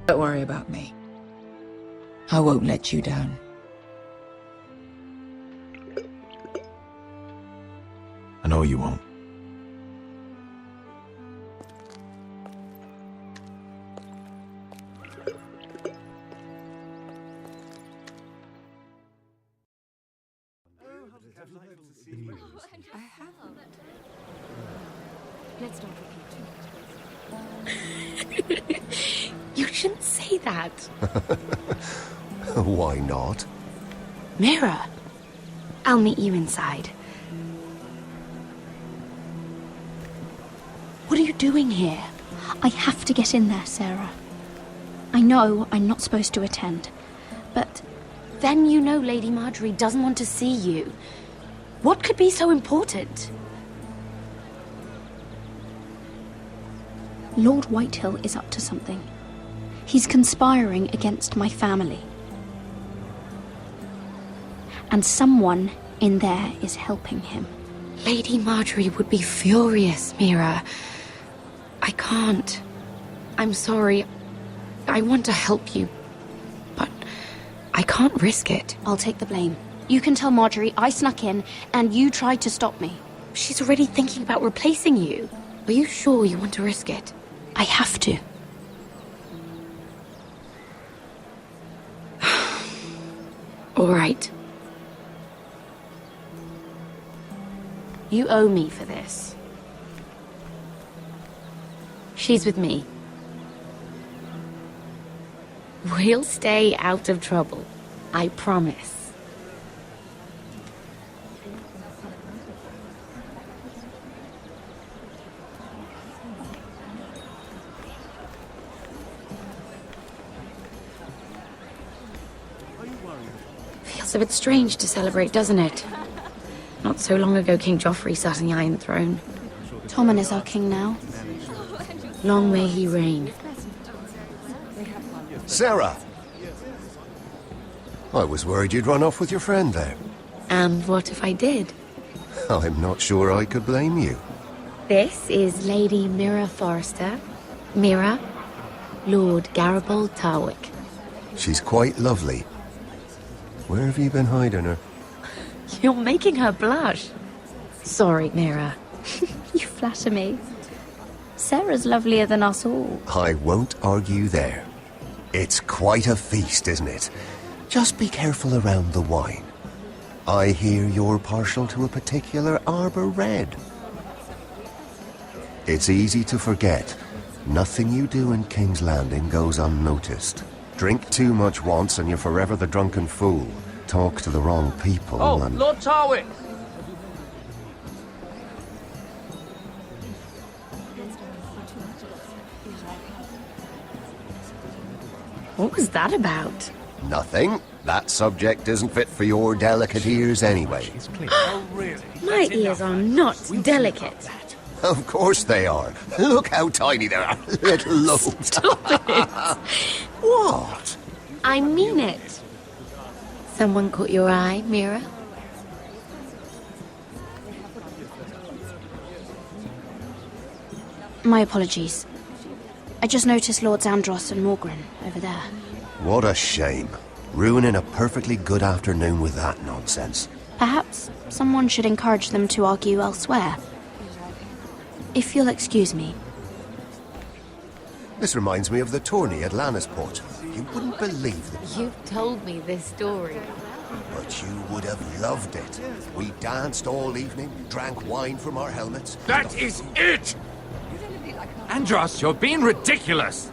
Don't worry about me. I won't let you down. I know you won't. Let's not repeat. You shouldn't say that. Why not? Mira, I'll meet you inside. What are you doing here? I have to get in there, Sarah. I know I'm not supposed to attend, but... Then you know Lady Marjorie doesn't want to see you. What could be so important? Lord Whitehill is up to something. He's conspiring against my family. And someone in there is helping him. Lady Marjorie would be furious, Mira. I can't. I'm sorry. I want to help you, but I can't risk it. I'll take the blame. You can tell Marjorie I snuck in and you tried to stop me. She's already thinking about replacing you. Are you sure you want to risk it? I have to. All right. You owe me for this. She's with me. We'll stay out of trouble. I promise. Feels a bit strange to celebrate, doesn't it? Not so long ago, King Joffrey sat on the Iron Throne. Tommen is our king now. Long may he reign. Sarah! I was worried you'd run off with your friend there. And what if I did? I'm not sure I could blame you. This is Lady Mira Forrester. Mira, Lord Garibald Tarwick. She's quite lovely. Where have you been hiding her? You're making her blush. Sorry, Mira. You flatter me. Sarah's lovelier than us all. I won't argue there. It's quite a feast, isn't it? Just be careful around the wine. I hear you're partial to a particular Arbor Red. It's easy to forget. Nothing you do in King's Landing goes unnoticed. Drink too much once and you're forever the drunken fool. Talk to the wrong people and... Lord Tarwick! What was that about? Nothing. That subject isn't fit for your delicate ears anyway. Oh, really? My ears are not delicate. Of course they are. Look how tiny they are. Little lobes. Stop it. What? I mean it. Someone caught your eye, Mira? My apologies. I just noticed Lords Andros and Morgren over there. What a shame. Ruining a perfectly good afternoon with that nonsense. Perhaps someone should encourage them to argue elsewhere. If you'll excuse me. This reminds me of the tourney at Lannisport. You wouldn't believe it, You've told me this story. but you would have loved it. We danced all evening, drank wine from our helmets. That is it! Andros, you're being ridiculous!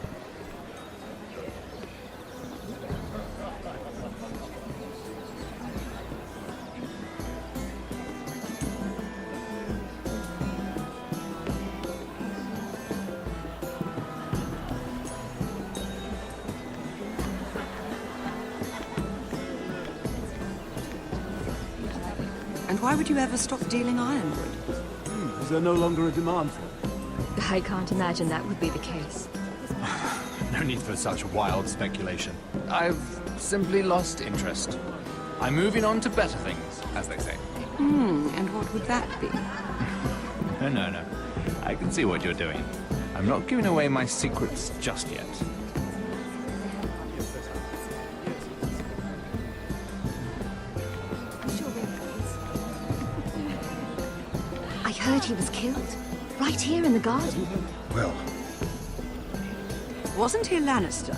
And why would you ever stop dealing ironwood? Is there no longer a demand for it? I can't imagine that would be the case. No need for such wild speculation. I've simply lost interest. I'm moving on to better things, as they say. And what would that be? No. I can see what you're doing. I'm not giving away my secrets just yet. heard he was killed. Right here in the garden. Well, Wasn't he a Lannister?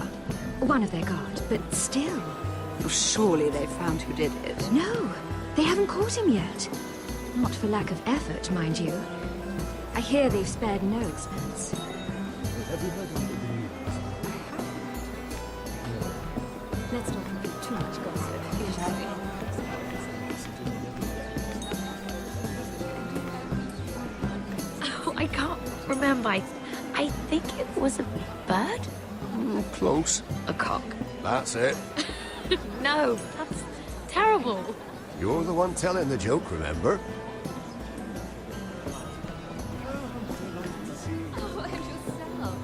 One of their guard, but still. Well, surely they found who did it. No, they haven't caught him yet. Not for lack of effort, mind you. I hear they've spared no expense. Have you heard of the news? Let's not repeat too much gossip. Oh, I can't remember. I think it was a bird? close. A cock. That's it. No, that's terrible. You're the one telling the joke, remember? Oh, and yourself.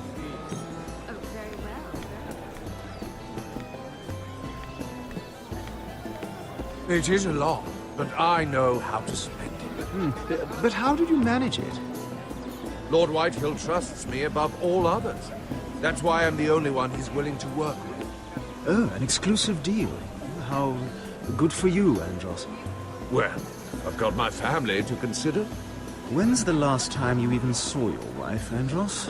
Oh, very well. It is a lot, but I know how to spend it. But how did you manage it? Lord Whitehill trusts me above all others. That's why I'm the only one he's willing to work with. Oh, an exclusive deal. How good for you, Andros. Well, I've got my family to consider. When's the last time you even saw your wife, Andros?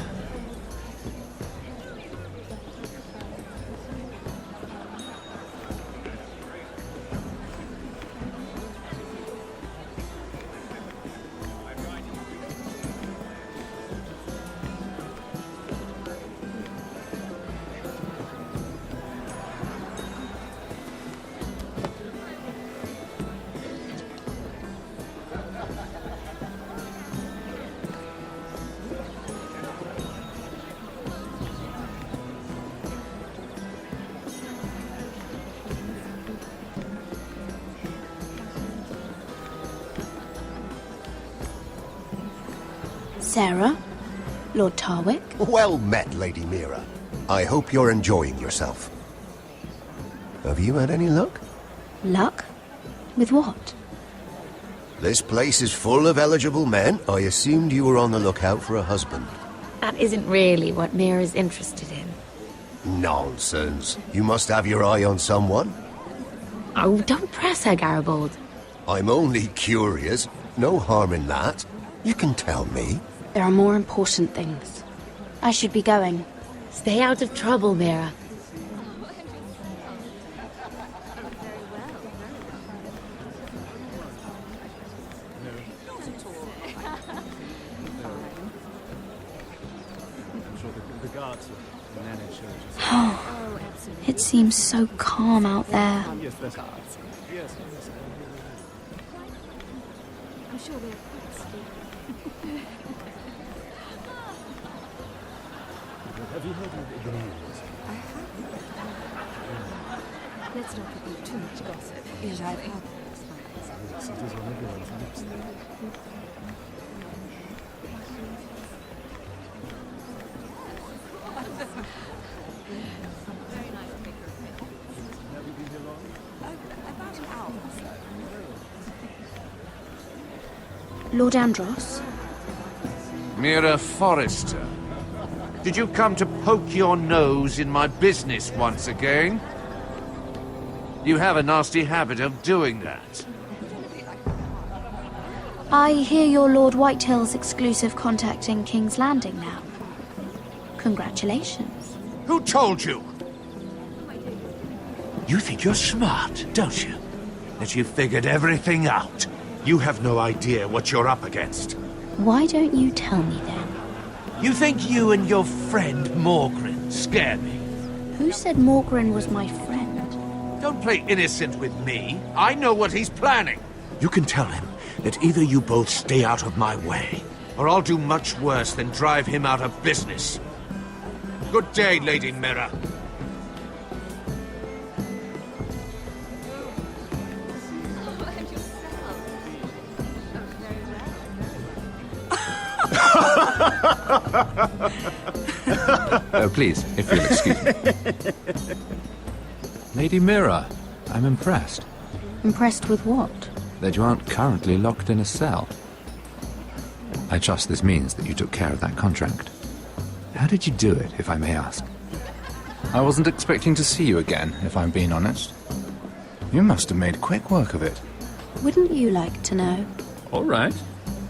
Sarah? Lord Tarwick? Well met, Lady Mira. I hope you're enjoying yourself. Have you had any luck? Luck? With what? This place is full of eligible men. I assumed you were on the lookout for a husband. That isn't really what Mira's interested in. Nonsense. You must have your eye on someone. Oh, don't press her, Garibaldi. I'm only curious. No harm in that. You can tell me. There are more important things. I should be going. Stay out of trouble, Mira. Oh, it seems so calm out there. I'm sure they're quite asleep. Have you heard of the news? Let's not repeat too much gossip. Yes, I've heard. Yes, it is on everyone's lips there. About an hour or so. Lord Andros? Mira Forrester, did you come to poke your nose in my business once again? You have a nasty habit of doing that. I hear you're Lord Whitehill's exclusive contact in King's Landing now. Congratulations. Who told you? You think you're smart, don't you? That you figured everything out. You have no idea what you're up against. Why don't you tell me then? You think you and your friend Morgren scare me? Who said Morgren was my friend? Don't play innocent with me. I know what he's planning. You can tell him that either you both stay out of my way, or I'll do much worse than drive him out of business. Good day, Lady Mira. Oh, please, if you'll excuse me. Lady Mira, I'm impressed Impressed with what? that you aren't currently locked in a cell. I trust this means that you took care of that contract. How did you do it, if I may ask? I wasn't expecting to see you again, if I'm being honest. You must have made quick work of it. Wouldn't you like to know? All right.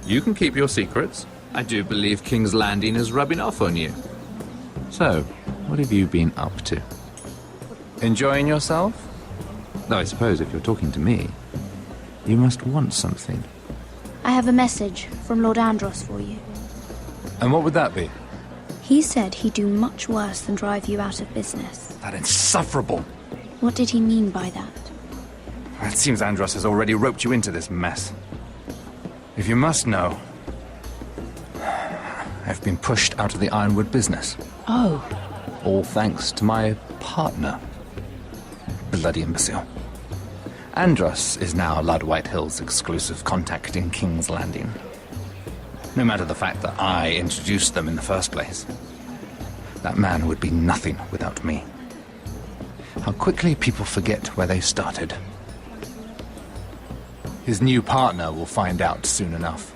You can keep your secrets. I do believe King's Landing is rubbing off on you. So, what have you been up to? Enjoying yourself? Though I suppose if you're talking to me, you must want something. I have a message from Lord Andros for you. And what would that be? He said he'd do much worse than drive you out of business. That insufferable! What did he mean by that? It seems Andros has already roped you into this mess. If you must know, I've been pushed out of the Ironwood business. Oh. All thanks to my partner. Bloody imbecile. Andros is now Lud Whitehill's exclusive contact in King's Landing. No matter the fact that I introduced them in the first place. That man would be nothing without me. How quickly people forget where they started. His new partner will find out soon enough.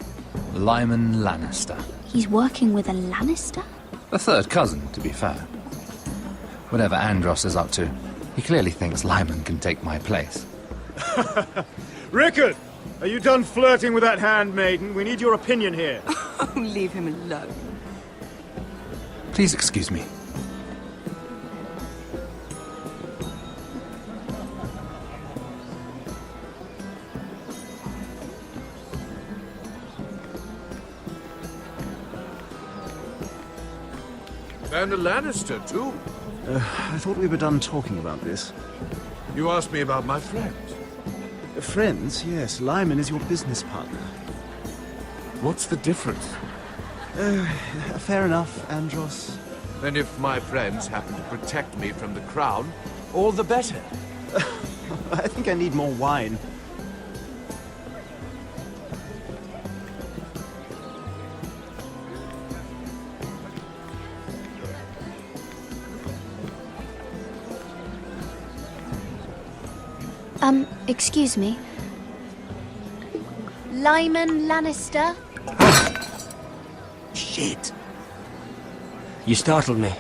Lyman Lannister. He's working with a Lannister? A third cousin, to be fair. Whatever Andros is up to, he clearly thinks Lyman can take my place. Rickard! Are you done flirting with that handmaiden? We need your opinion here. Oh, leave him alone. Please excuse me. And a Lannister, too. I thought we were done talking about this. You asked me about my friends. Friends, yes. Lyman is your business partner. What's the difference? Fair enough, Andros. And if my friends happen to protect me from the crown, all the better. I think I need more wine. Excuse me. Lyman Lannister? Shit. You startled me.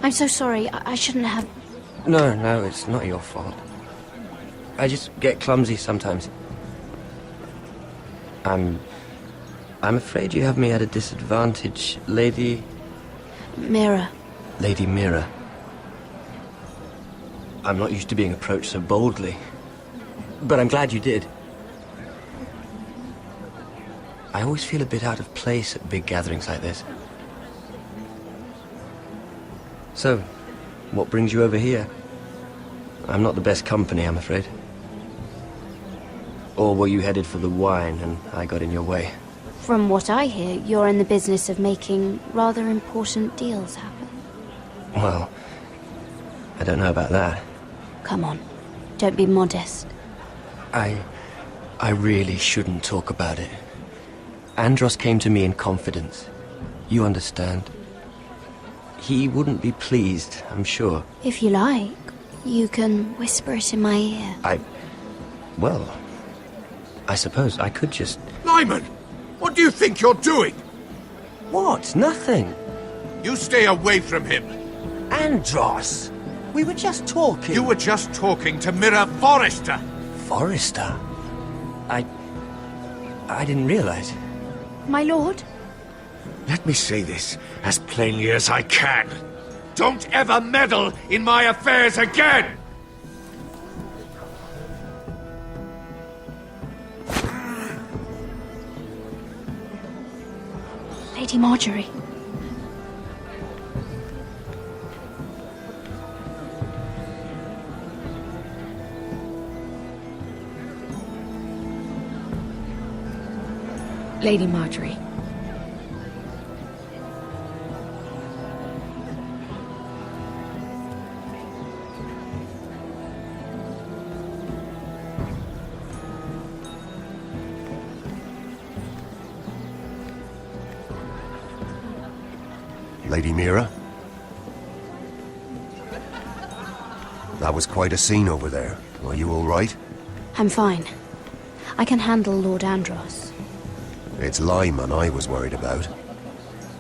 I'm so sorry. I shouldn't have... No, it's not your fault. I just get clumsy sometimes. I'm afraid you have me at a disadvantage, Lady... Mira. Lady Mira. I'm not used to being approached so boldly. But I'm glad you did. I always feel a bit out of place at big gatherings like this. So, what brings you over here? I'm not the best company, I'm afraid. Or were you headed for the wine and I got in your way? From what I hear, you're in the business of making rather important deals happen. Well, I don't know about that. Come on, don't be modest. I really shouldn't talk about it. Andros came to me in confidence. You understand? He wouldn't be pleased, I'm sure. If you like, you can whisper it in my ear. Well, I suppose I could just... Lyman! What do you think you're doing? What? Nothing. You stay away from him. Andros! We were just talking. You were just talking to Mira Forrester. Forrester? I didn't realize. My lord? Let me say this as plainly as I can. Don't ever meddle in my affairs again! Lady Marjorie. Lady Marjorie. Lady Mira? That was quite a scene over there. Are you all right? I'm fine. I can handle Lord Andros. It's Lyman I was worried about.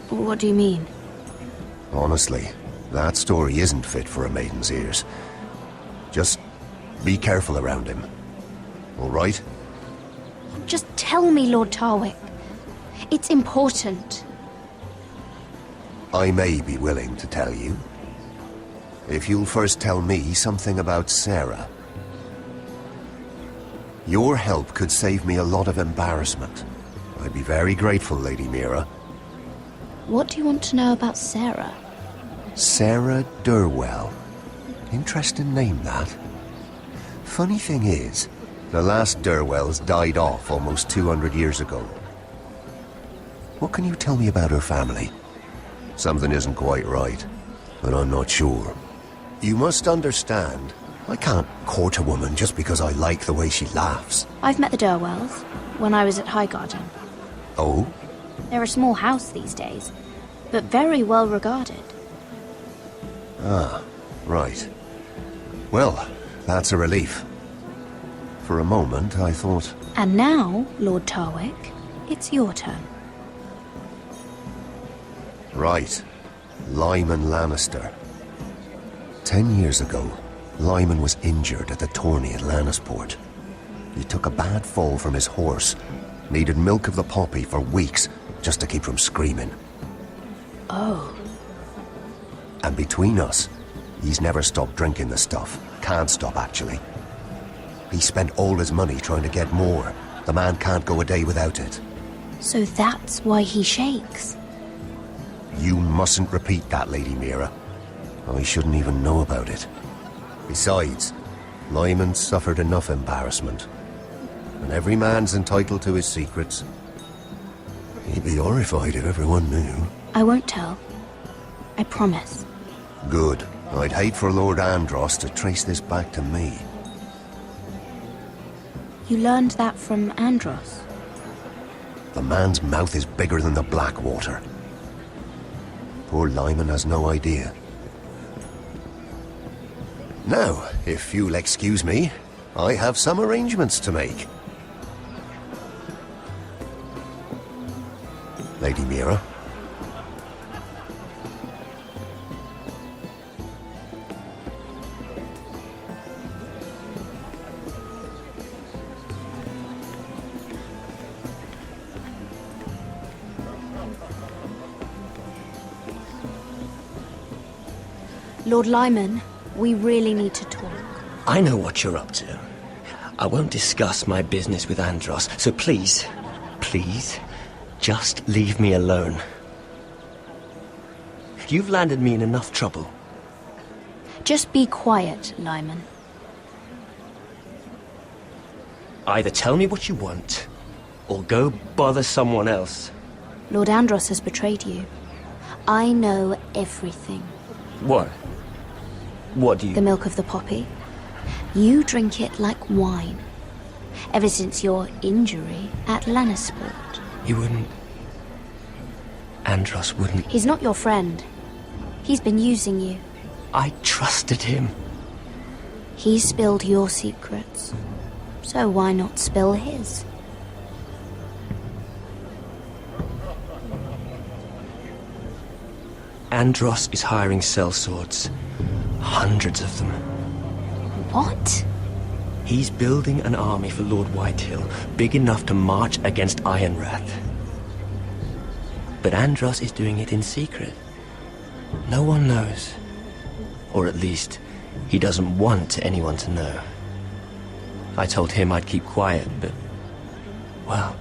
What do you mean? Honestly, that story isn't fit for a maiden's ears. Just be careful around him. All right? Just tell me, Lord Tarwick. It's important. I may be willing to tell you. If you'll first tell me something about Sarah. Your help could save me a lot of embarrassment. I'd be very grateful, Lady Mira. What do you want to know about Sarah? Sarah Durwell. Interesting name, that. Funny thing is, the last Durwells died off almost 200 years ago. What can you tell me about her family? Something isn't quite right, but I'm not sure. You must understand, I can't court a woman just because I like the way she laughs. I've met the Durwells when I was at Highgarden. Oh? They're a small house these days, but very well regarded. Ah, right. Well, that's a relief. For a moment, I thought... And now, Lord Tarwick, it's your turn. Right. Lyman Lannister. 10 years ago, Lyman was injured at the tourney at Lannisport. He took a bad fall from his horse. Needed milk of the poppy for weeks just to keep from screaming. Oh. And between us, he's never stopped drinking the stuff. Can't stop, actually. He spent all his money trying to get more. The man can't go a day without it. So that's why he shakes. You mustn't repeat that, Lady Mira. I shouldn't even know about it. Besides, Lyman suffered enough embarrassment. And every man's entitled to his secrets. He'd be horrified if everyone knew. I won't tell. I promise. Good. I'd hate for Lord Andros to trace this back to me. You learned that from Andros? The man's mouth is bigger than the Blackwater. Poor Lyman has no idea. Now, if you'll excuse me, I have some arrangements to make. Lady Mira. Lord Lyman, we really need to talk. I know what you're up to. I won't discuss my business with Andros, so please, just leave me alone. You've landed me in enough trouble. Just be quiet, Lyman. Either tell me what you want, or go bother someone else. Lord Andros has betrayed you. I know everything. What? What do you... The milk of the poppy. You drink it like wine. Ever since your injury at Lannisport. He wouldn't... Andros wouldn't... He's not your friend. He's been using you. I trusted him. He spilled your secrets. So why not spill his? Andros is hiring sellswords. Hundreds of them. What? He's building an army for Lord Whitehill, big enough to march against Ironrath. But Andros is doing it in secret. No one knows. Or at least, he doesn't want anyone to know. I told him I'd keep quiet, but... well...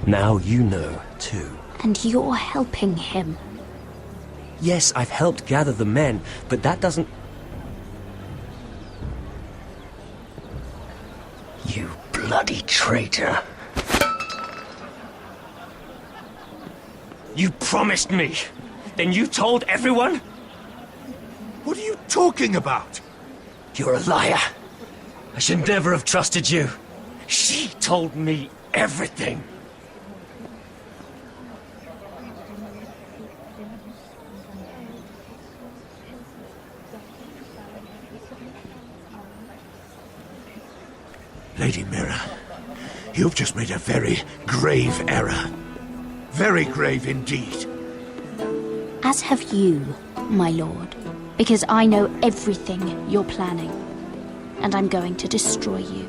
now you know, too. And you're helping him. Yes, I've helped gather the men, but that doesn't... You bloody traitor. You promised me. Then you told everyone? What are you talking about? You're a liar. I should never have trusted you. She told me everything. Lady Mira, you've just made a very grave error. Very grave indeed. As have you, my lord. Because I know everything you're planning. And I'm going to destroy you.